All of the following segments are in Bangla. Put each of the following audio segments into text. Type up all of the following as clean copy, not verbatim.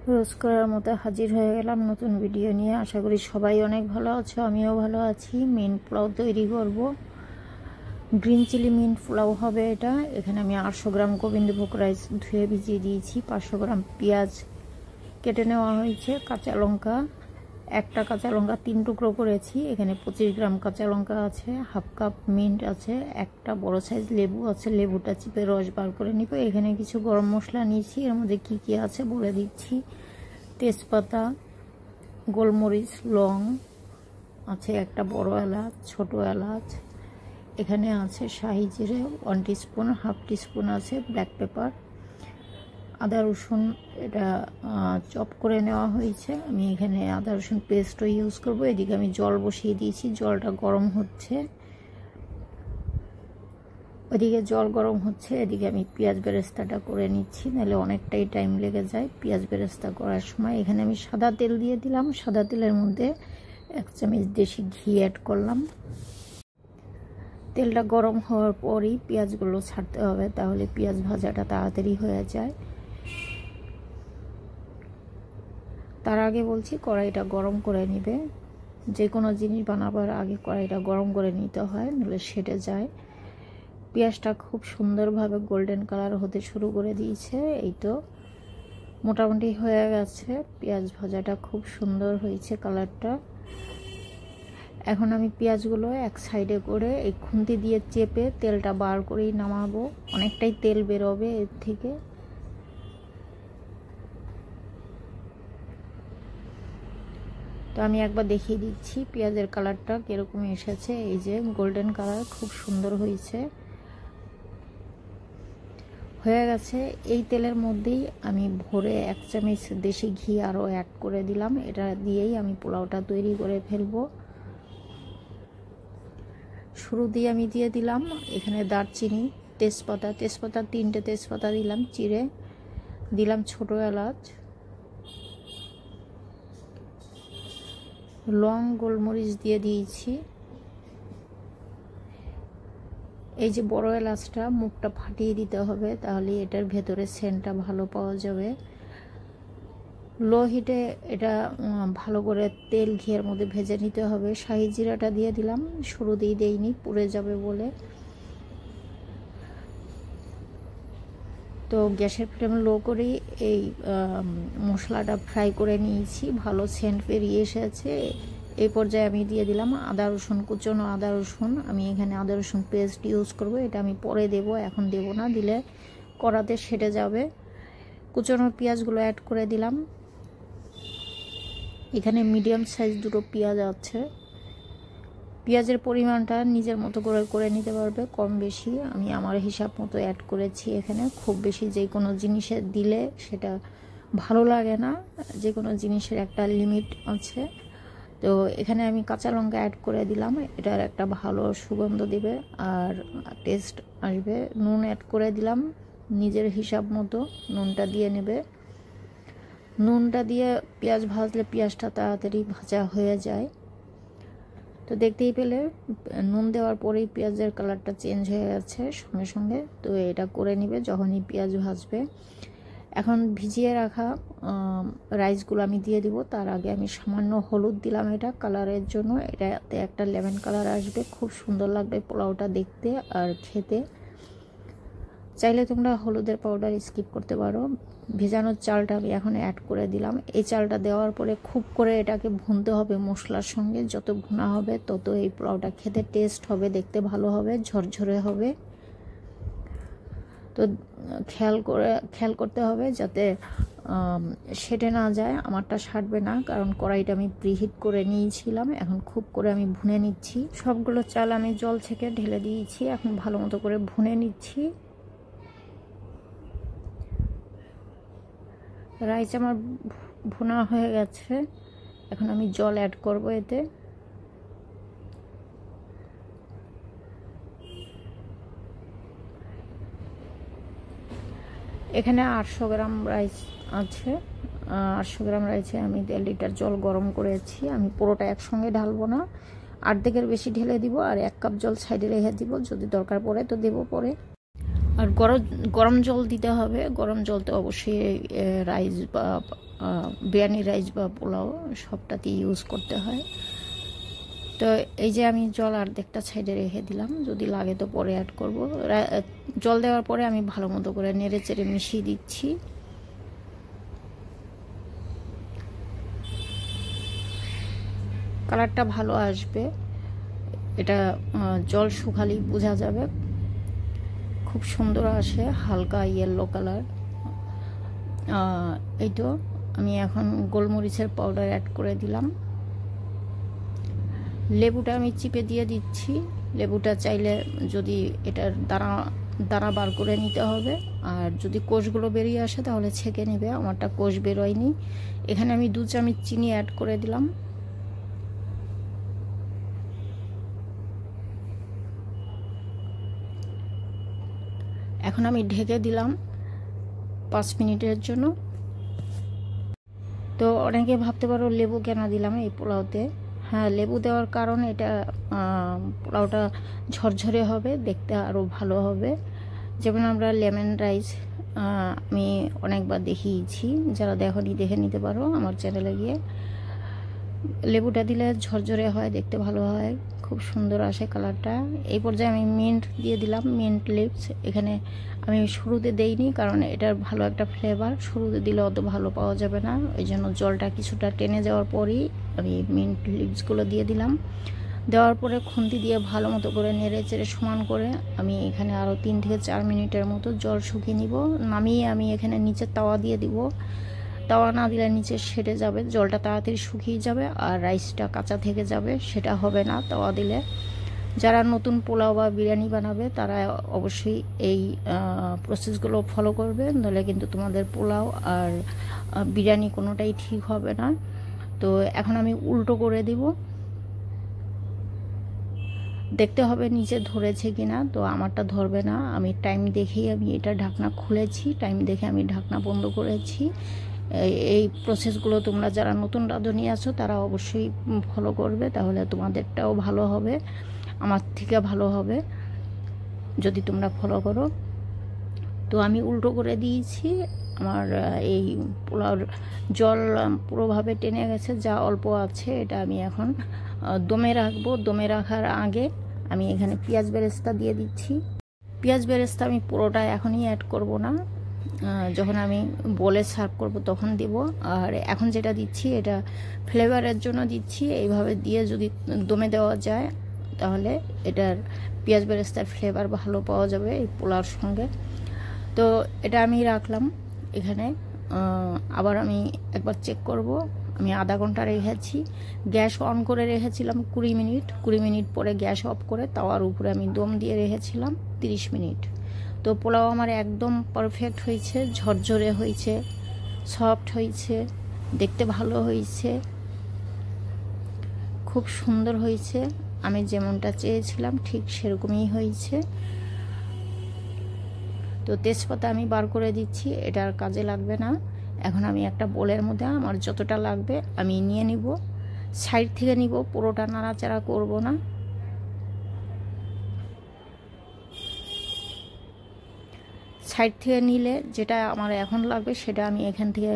রোজ করার মতো হাজির হয়ে গেলাম নতুন ভিডিও নিয়ে। আশা করি সবাই অনেক ভালো আছো, আমিও ভালো আছি। মিন্ট পোলাও তৈরি করব। গ্রিন চিলি মিন্ট পোলাও হবে এটা। এখানে আমি 800 গ্রাম গোবিন্দভোগ রাইস ধুয়ে ভিজিয়ে দিয়েছি। 500 গ্রাম পেঁয়াজ কেটে নেওয়া হয়েছে। কাঁচা লঙ্কা, একটা কাঁচা লঙ্কা 3 টুকরো করেছি। এখানে 25 গ্রাম কাঁচা লঙ্কা আছে। হাফ কাপ মিন্ট আছে। একটা বড় সাইজ লেবু আছে, লেবুটা চিপে রস বার করে নিব। এখানে কিছু গরম মশলা নিয়েছি, এর মধ্যে কি কি আছে বলে দিচ্ছি। তেজপাতা, গোলমরিচ, লং আছে, একটা বড় এলাচ, ছোট এলাচ। এখানে আছে শাহি জিরে 1 টিস্পুন, হাফ টিস্পুন আছে ব্ল্যাক পেপার। আদা রসুন এটা চপ করে নেওয়া হয়েছে। আমি এখানে আদা রসুন পেস্টও ইউজ করব। এদিকে আমি জল বসিয়ে দিয়েছি, জলটা গরম হচ্ছে। ওদিকে জল গরম হচ্ছে, এদিকে আমি পেঁয়াজ বেরেস্তাটা করে নিচ্ছি, নাহলে অনেকটাই টাইম লেগে যায় পেঁয়াজ বেরেস্তা করার সময়। এখানে আমি সাদা তেল দিয়ে দিলাম। সাদা তেলের মধ্যে 1 চামচ দেশি ঘি অ্যাড করলাম। তেলটা গরম হওয়ার পরই পেঁয়াজগুলো ছাড়তে হবে, তাহলে পেঁয়াজ ভাজাটা তাড়াতাড়ি হয়ে যায়। তার আগে বলছি কড়াইটা গরম করে নিবে। যে কোনো জিনিস বানাবার আগে কড়াইটা গরম করে নিতে হয়, নাহলে সেটে যায়। পেঁয়াজটা খুব সুন্দরভাবে গোল্ডেন কালার হতে শুরু করে দিয়েছে। এই তো মোটামুটি হয়ে গেছে, পেঁয়াজ ভাজাটা খুব সুন্দর হয়েছে কালারটা। এখন আমি পেঁয়াজগুলো এক সাইডে করে এই খুন্তি দিয়ে চেপে তেলটা বার করেই নামাবো। অনেকটাই তেল বেরোবে এর থেকে। তো আমি একবার দেখিয়ে দিচ্ছি পেঁয়াজের কালারটা কিরকম এসেছে। এই যে গোল্ডেন কালার, খুব সুন্দর হয়েছে, হয়ে গেছে। এই তেলের মধ্যেই আমি ভরে 1 চামচ দেশি ঘি আরও অ্যাড করে দিলাম। এটা দিয়েই আমি পোলাওটা তৈরি করে ফেলবো। শুরু দিয়ে আমি দিয়ে দিলাম এখানে দারচিনি, তেজপাতা 3টে তেজপাতা দিলাম চিড়ে, দিলাম ছোট এলাচ, লং, গোলমরিচ দিয়ে দিয়েছি। এই যে বড় এলাচটা মুখটা ফাটিয়ে দিতে হবে, তাহলে এটার ভেতরে সেন্টটা ভালো পাওয়া যাবে। লো হিটে এটা ভালো করে তেল ঘিয়ের মধ্যে ভেজে নিতে হবে। শাহি জিরাটা দিয়ে দিলাম, শুরুতেই দেইনি পুড়ে যাবে বলে। তো গ্যাসের ফ্লেম লো করেই এই মশলাটা ফ্রাই করে নিয়েছি। ভালো সেন্ট বেরিয়ে এসেছে। এই পর্যায়ে আমি দিয়ে দিলাম আদা রসুন, কুচনো আদা রসুন। আমি এখানে আদা রসুন পেস্ট ইউজ করব। এটা আমি পরে দেব, এখন দেব না, দিলে কড়াতে সেটে যাবে। কুচনো পেঁয়াজগুলো অ্যাড করে দিলাম। এখানে মিডিয়াম সাইজ 2টো পেঁয়াজ আছে। পেঁয়াজের পরিমাণটা নিজের মতো করে নিতে পারবে, কম বেশি আমি আমার হিসাব মতো অ্যাড করেছি। এখানে খুব বেশি যে কোনো জিনিসে দিলে সেটা ভালো লাগে না, যে কোনো জিনিসের একটা লিমিট আছে। তো এখানে আমি কাঁচা লঙ্কা অ্যাড করে দিলাম, এটার একটা ভালো সুগন্ধ দেবে আর টেস্ট আসবে। নুন অ্যাড করে দিলাম নিজের হিসাব মতো, নুনটা দিয়ে নেবে। নুনটা দিয়ে পেঁয়াজ ভাজলে পেঁয়াজটা তাড়াতাড়ি ভাজা হয়ে যায়। তো দেখতেই পেলে নুন দেওয়ার পরেই পেঁয়াজের কালারটা চেঞ্জ হয়ে গেছে সঙ্গে সঙ্গে। তো এটা করে নিবে যখনই পেঁয়াজ ভাজবে। এখন ভিজিয়ে রাখা রাইসগুলো আমি দিয়ে দিব। তার আগে আমি সামান্য হলুদ দিলাম, এটা কালারের জন্য। এটাতে একটা লেমন কালার আসবে, খুব সুন্দর লাগবে পোলাওটা দেখতে আর খেতে। চাইলে তোমরা হলুদের পাউডার স্কিপ করতে পারো। ভেজানোর চালটা আমি এখন অ্যাড করে দিলাম। এই চালটা দেওয়ার পরে খুব করে এটাকে ভুনতে হবে মশলার সঙ্গে। যত ভুনা হবে তত এই পোলাওটা খেতে টেস্ট হবে, দেখতে ভালো হবে, ঝরঝরে হবে। তো খেয়াল করতে হবে যাতে সেটে না যায়। আমারটা সাটবে না, কারণ কড়াইটা আমি প্রিহিট করে নিয়েছিলাম। এখন খুব করে আমি ভুনে নিচ্ছি। সবগুলো চাল আমি জল থেকে ঢেলে দিয়েছি, এখন ভালো মতো করে ভুনে নিচ্ছি। রাইস আমার ভুনা হয়ে গেছে, এখন আমি জল অ্যাড করব এতে। এখানে 800 গ্রাম রাইস আছে। 800 গ্রাম রাইসে আমি 1.5 লিটার জল গরম করেছি। আমি পুরোটা একসঙ্গে ঢালবো না, অর্ধেকের বেশি ঢেলে দিব আর 1 কাপ জল সাইডে রেখে দিব, যদি দরকার পড়ে তো দেবো পরে। আর গরম জল দিতে হবে। গরম জলতে অবশ্যই রাইস বা বিরিয়ানি রাইস বা পোলাও সবটাতেই ইউজ করতে হয়। তো এই যে আমি জল অর্ধেকটা সাইডে রেখে দিলাম, যদি লাগে তো পরে অ্যাড করব। জল দেওয়ার পরে আমি ভালো মতো করে নেড়ে চেড়ে মিশিয়ে দিচ্ছি। কালারটা ভালো আসবে, এটা জল শুকালেই বোঝা যাবে, খুব সুন্দর আসে, হালকা ইয়েলো কালার। এই তো আমি এখন গোলমরিচের পাউডার অ্যাড করে দিলাম। লেবুটা আমি চিপে দিয়ে দিচ্ছি। লেবুটা চাইলে যদি এটার দানা বার করে নিতে হবে, আর যদি কোষগুলো বেরিয়ে আসে তাহলে ছেঁকে নেবে। আমারটা কোষ বেরোয়নি। এখানে আমি 2 চামচ চিনি অ্যাড করে দিলাম। এখন আমি ঢেকে দিলাম 5 মিনিটের জন্য। তো অনেকে ভাবতে পারো লেবু কেন দিলাম এই পোলাওতে। হ্যাঁ, লেবু দেওয়ার কারণ এটা পোলাওটা ঝরঝরে হবে, দেখতে আরও ভালো হবে। যেমন আমরা লেমন রাইস আমি অনেকবার দেখিয়েছি, যারা দেখোনি দেখে নিতে পারো আমার চ্যানেলে গিয়ে। লেবুটা দিলে ঝরঝরে হয়, দেখতে ভালো হয়, খুব সুন্দর আসে কালারটা। এই পর্যায়ে আমি মিন্ট দিয়ে দিলাম, মিন্ট লিভস। এখানে আমি শুরুতে দেইনি কারণ এটার ভালো একটা ফ্লেভার, শুরুতে দিলে অত ভালো পাওয়া যাবে না, ওই জন্য জলটা কিছুটা টেনে যাওয়ার পরেই আমি মিন্ট লিভসগুলো দিয়ে দিলাম। দেওয়ার পরে খুন্তি দিয়ে ভালো মতো করে নেড়ে চেড়ে সমান করে আমি এখানে আরও 3 থেকে 4 মিনিটের মতো জল শুকিয়ে নিব। নামিয়ে আমি এখানে নিচে তাওয়া দিয়ে দিব। তাওয়া না দিলে নিচে সেটে যাবে, জলটা তাড়াতাড়ি শুকিয়ে যাবে আর রাইসটা কাঁচা থেকে যাবে, সেটা হবে না তাওয়া দিলে। যারা নতুন পোলাও বা বিরিয়ানি বানাবে তারা অবশ্যই এই প্রসেসগুলো ফলো করবে, নইলে কিন্তু তোমাদের পোলাও আর বিরিয়ানি কোনোটাই ঠিক হবে না। তো এখন আমি উল্টো করে দিব, দেখতে হবে নিচে ধরেছে কিনা। তো আমারটা ধরবে না, আমি টাইম দেখেই আমি এটা ঢাকনা খুলেছি, টাইম দেখে আমি ঢাকনা বন্ধ করেছি। এই প্রসেসগুলো তোমরা যারা নতুন রাঁধুনি আছো তারা অবশ্যই ফলো করবে, তাহলে তোমাদেরটাও ভালো হবে, আমার থেকে ভালো হবে যদি তোমরা ফলো করো। তো আমি উল্টো করে দিয়েছি। আমার এই পোলাওর জল পুরোভাবে টেনে গেছে, যা অল্প আছে এটা আমি এখন দমে রাখবো। দমে রাখার আগে আমি এখানে পেঁয়াজ বেরেস্তা দিয়ে দিচ্ছি। পেঁয়াজ বেরেস্তা আমি পুরোটা এখনই অ্যাড করব না, যখন আমি বলে সার্ভ করব তখন দেব। আর এখন যেটা দিচ্ছি এটা ফ্লেভারের জন্য দিচ্ছি। এইভাবে দিয়ে যদি দমে দেওয়া যায় তাহলে এটার পেঁয়াজ বেরেস্তার ফ্লেভার ভালো পাওয়া যাবে এই পোলাওর সঙ্গে। তো এটা আমি রাখলাম এখানে। আবার আমি একবার চেক করব। আমি আধা ঘন্টা রেখেছি, গ্যাস অন করে রেখেছিলাম 20 মিনিট। 20 মিনিট পরে গ্যাস অফ করে তাওয়ার উপরে আমি দম দিয়ে রেখেছিলাম 30 মিনিট। তো পোলাও আমার একদম পারফেক্ট হয়েছে, ঝরঝরে হয়েছে, সফট হয়েছে, দেখতে ভালো হয়েছে, খুব সুন্দর হয়েছে। আমি যেমনটা চেয়েছিলাম ঠিক সেরকমই হয়েছে। তো তেজপাতা আমি বার করে দিচ্ছি, এটা আর কাজে লাগবে না। এখন আমি একটা বোলের মধ্যে আমার যতটা লাগবে আমি নিয়ে নিব, সাইড থেকে নিব, পুরোটা নাড়াচাড়া করব না। সাইড থেকে নিলে যেটা আমার এখন লাগবে সেটা আমি এখান থেকে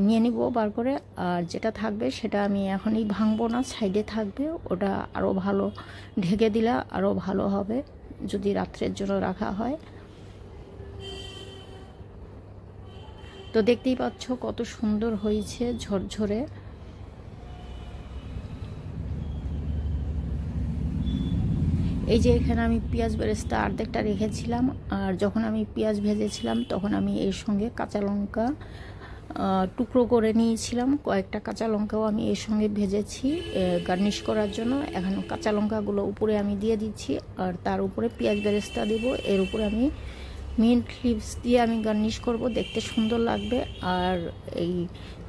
নিয়ে নিব বার করে, আর যেটা থাকবে সেটা আমি এখনই ভাঙবো না, সাইডে থাকবে। ওটা আরও ভালো ঢেকে দিলে আরও ভালো হবে যদি রাত্রের জন্য রাখা হয়। তো দেখতেই পাচ্ছ কত সুন্দর হয়েছে, ঝরঝরে। এই যে এখানে আমি পেঁয়াজ বেরেস্তা অর্ধেকটা রেখেছিলাম, আর যখন আমি পেঁয়াজ ভেজেছিলাম তখন আমি এর সঙ্গে কাঁচা লঙ্কা টুকরো করে নিয়েছিলাম। কয়েকটা কাঁচা লঙ্কাও আমি এর সঙ্গে ভেজেছি গার্নিশ করার জন্য। এখন কাঁচা লঙ্কাগুলো উপরে আমি দিয়ে দিচ্ছি, আর তার উপরে পেঁয়াজ বেরেস্তা দেব। এর উপরে আমি মিন্ট লিভস দিয়ে আমি গার্নিশ করব, দেখতে সুন্দর লাগবে। আর এই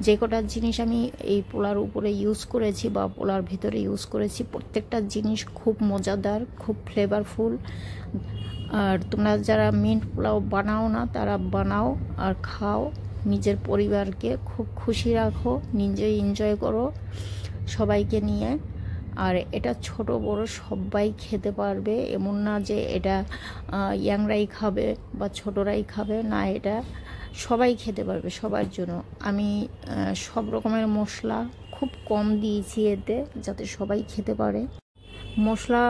যে কটা জিনিস আমি এই পোলার উপরে ইউজ করেছি বা পোলার ভিতরে ইউজ করেছি, প্রত্যেকটা জিনিস খুব মজাদার, খুব ফ্লেভারফুল। আর তোমরা যারা মিন্ট পোলাও বানাও না তারা বানাও আর খাও, নিজের পরিবারকে খুব খুশি রাখো, নিজে এনজয় করো সবাইকে নিয়ে। আর এটা ছোট বড় সবাই খেতে পারবে, এমন না যে এটা ইয়াংরাই খাবে বা ছোটরাই খাবে, না, এটা সবাই খেতে পারবে, সবার জন্য। আমি সব রকমের মশলা খুব কম দিয়েছি এতে, যাতে সবাই খেতে পারে। মশলা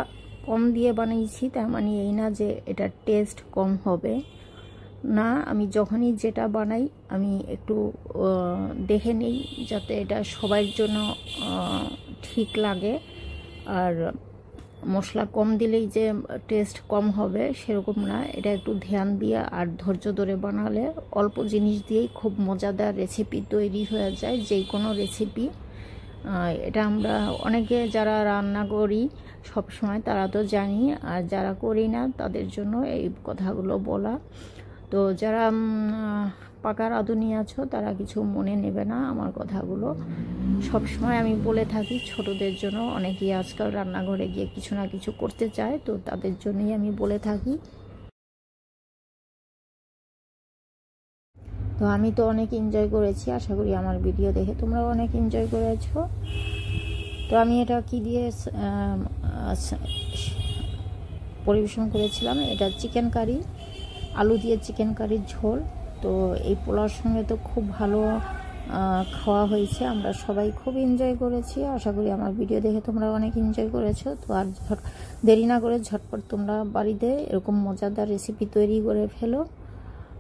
কম দিয়ে বানিয়েছি তার মানে এই না যে এটা টেস্ট কম হবে, না। আমি যখনই যেটা বানাই আমি একটু দেখে নেই যাতে এটা সবার জন্য ঠিক লাগে। আর মশলা কম দিলেই যে টেস্ট কম হবে সেরকম না, এটা একটু ধ্যান দিয়ে আর ধৈর্য ধরে বানালে অল্প জিনিস দিয়েই খুব মজাদার রেসিপি তৈরি হয়ে যায়, যেই কোনো রেসিপি। এটা আমরা অনেকে যারা রান্না করি সব সময় তারা তো জানি, আর যারা করি না তাদের জন্য এই কথাগুলো বলা। তো যারা পাকা রাঁধুনি আছো তারা কিছু মনে নেবে না আমার কথাগুলো। সব সময় আমি বলে থাকি ছোটদের জন্য, অনেকেই আজকাল রান্নাঘরে গিয়ে কিছু না কিছু করতে চায়, তো তাদের জন্যই আমি বলে থাকি। তো আমি তো অনেক এনজয় করেছি, আশা করি আমার ভিডিও দেখে তোমরাও অনেক এনজয় করেছো। তো আমি এটা কি দিয়ে পরিবেশন করেছিলাম, এটা চিকেন কারি, আলু দিয়ে চিকেন কারির ঝোল। তো এই পোলাওর সঙ্গে তো খুব ভালো খাওয়া হয়েছে, আমরা সবাই খুব এনজয় করেছি। আশা করি আমার ভিডিও দেখে তোমরা অনেক এনজয় করেছো। তো আর দেরি না করে ঝটপট তোমরা বাড়িতে এরকম মজাদার রেসিপি তৈরি করে ফেলো।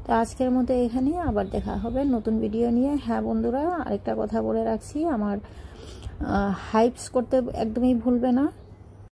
তো আজকের মতো এখানে, আবার দেখা হবে নতুন ভিডিও নিয়ে। হ্যাঁ বন্ধুরা, আরেকটা কথা বলে রাখছি, আমার হাইপস করতে একদমই ভুলবে না।